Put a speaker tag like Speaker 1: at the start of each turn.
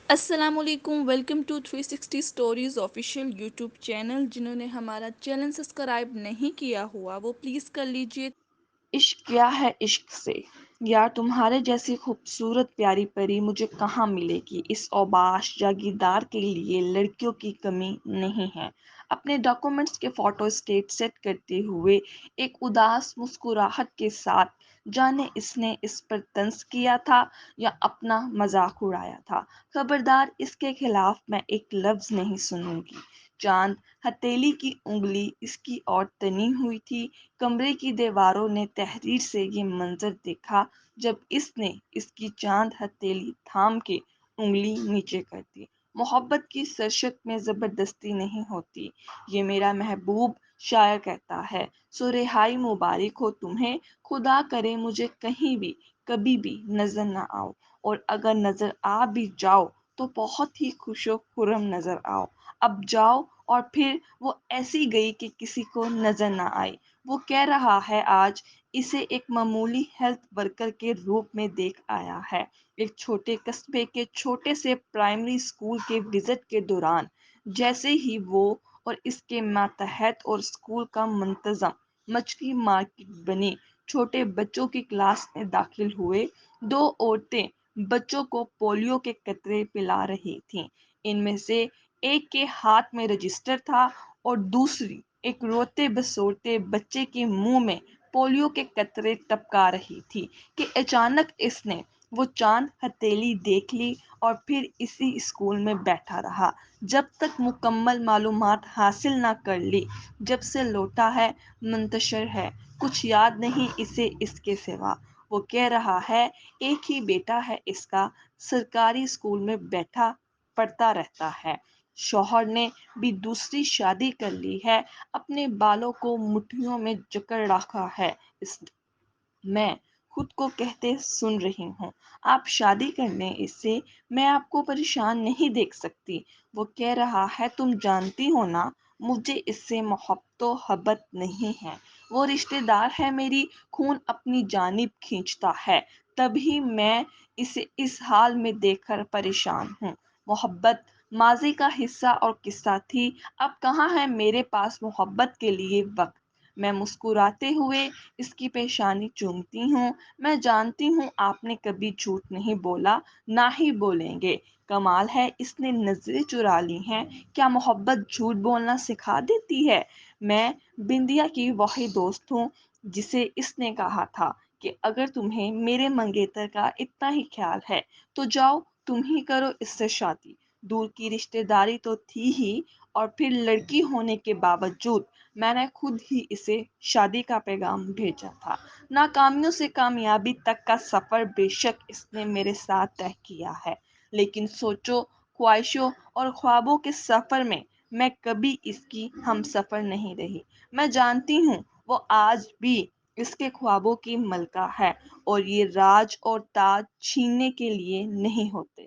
Speaker 1: السلام علیکم، welcome to 360 stories official YouTube channel. جنہوں نے ہمارا چینل سبسکرائب نہیں کیا ہوا وہ پلیز کر لیجئے۔
Speaker 2: عشق کیا ہے عشق سے یار، تمہارے جیسی خوبصورت پیاری پری مجھے کہاں ملے گی۔ اس اوباش جاگیردار کے لیے لڑکیوں کی کمی نہیں ہے۔ اپنے ڈاکومنٹس کے فوٹو اسٹیٹ سیٹ کرتے ہوئے ایک اداس مسکراہٹ کے ساتھ، جانے اس نے اس پر طنز کیا تھا یا اپنا مذاق اڑایا تھا۔ خبردار، اس کے خلاف میں ایک لفظ نہیں سنوں گی۔ چاند ہتھیلی کی انگلی اس کی اور تنی ہوئی تھی۔ کمرے کی دیواروں نے تحریر سے یہ منظر دیکھا جب اس نے اس کی چاند ہتھیلی تھام کے انگلی نیچے کر دی۔ محبت کی سرشت میں زبردستی نہیں ہوتی، یہ میرا محبوب شاعر کہتا ہے۔ سو رہائی مبارک ہو تمہیں، خدا کرے مجھے کہیں بھی کبھی بھی نظر نہ آؤ، اور اگر نظر آ بھی جاؤ تو بہت ہی خوش و خرم نظر آؤ۔ اب جاؤ۔ اور پھر وہ ایسی گئی کہ کسی کو نظر نہ آئی۔ وہ کہہ رہا ہے آج اسے ایک معمولی ہیلتھ ورکر کے روپ میں دیکھ آیا ہے، ایک چھوٹے قصبے کے چھوٹے سے پرائمری اسکول کے وزٹ کے دوران۔ جیسے ہی وہ اور اس کے ماتحت اور اسکول کا منتظم مچھلی مارکیٹ بنی چھوٹے بچوں کی کلاس میں داخل ہوئے، دو عورتیں بچوں کو پولیو کے قطرے پلا رہی تھیں۔ ان میں سے ایک کے ہاتھ میں رجسٹر تھا اور دوسری ایک روتے بسورتے بچے کے منہ میں پولیو کے قطرے ٹپکا رہی تھی کہ اچانک اس نے وہ چاند ہتھیلی دیکھ لی اور پھر اسی اسکول میں بیٹھا رہا جب تک مکمل معلومات حاصل نہ کر لی۔ جب سے لوٹا ہے، منتشر ہے، کچھ یاد نہیں اسے اس کے سوا۔ وہ کہہ رہا ہے ایک ہی بیٹا ہے اس کا، سرکاری اسکول میں بیٹھا پڑھتا رہتا ہے، شوہر نے بھی دوسری شادی کر لی ہے، اپنے بالوں کو مٹھیوں میں جکڑ رکھا ہے۔ اس میں خود کو کہتے سن رہی ہوں، آپ شادی کر لیں اس سے، میں آپ کو پریشان نہیں دیکھ سکتی۔ وہ کہہ رہا ہے تم جانتی ہو نا، مجھے اس سے محبت و حبت نہیں ہے، وہ رشتہ دار ہے، میری خون اپنی جانب کھینچتا ہے، تبھی میں اسے اس حال میں دیکھ کر پریشان ہوں۔ محبت ماضی کا حصہ اور قصہ تھی، اب کہاں ہے میرے پاس محبت کے لیے وقت۔ میں مسکراتے ہوئے اس کی پیشانی چومتی ہوں۔ میں جانتی ہوں آپ نے کبھی جھوٹ نہیں بولا، نہ ہی بولیں گے۔ کمال ہے اس نے نظریں چرا لی ہیں، کیا محبت جھوٹ بولنا سکھا دیتی ہے؟ میں بندیا کی وہی دوست ہوں جسے اس نے کہا تھا کہ اگر تمہیں میرے منگیتر کا اتنا ہی خیال ہے تو جاؤ تم ہی کرو اس سے شادی۔ دور کی رشتہ داری تو تھی ہی، اور پھر لڑکی ہونے کے باوجود میں نے خود ہی اسے شادی کا پیغام بھیجا تھا۔ ناکامیوں سے کامیابی تک کا سفر بے شک اس نے میرے ساتھ طے کیا ہے، لیکن سوچوں، خواہشوں اور خوابوں کے سفر میں میں کبھی اس کی ہم سفر نہیں رہی۔ میں جانتی ہوں وہ آج بھی اس کے خوابوں کی ملکہ ہے، اور یہ راج اور تاج چھیننے کے لیے نہیں ہوتے۔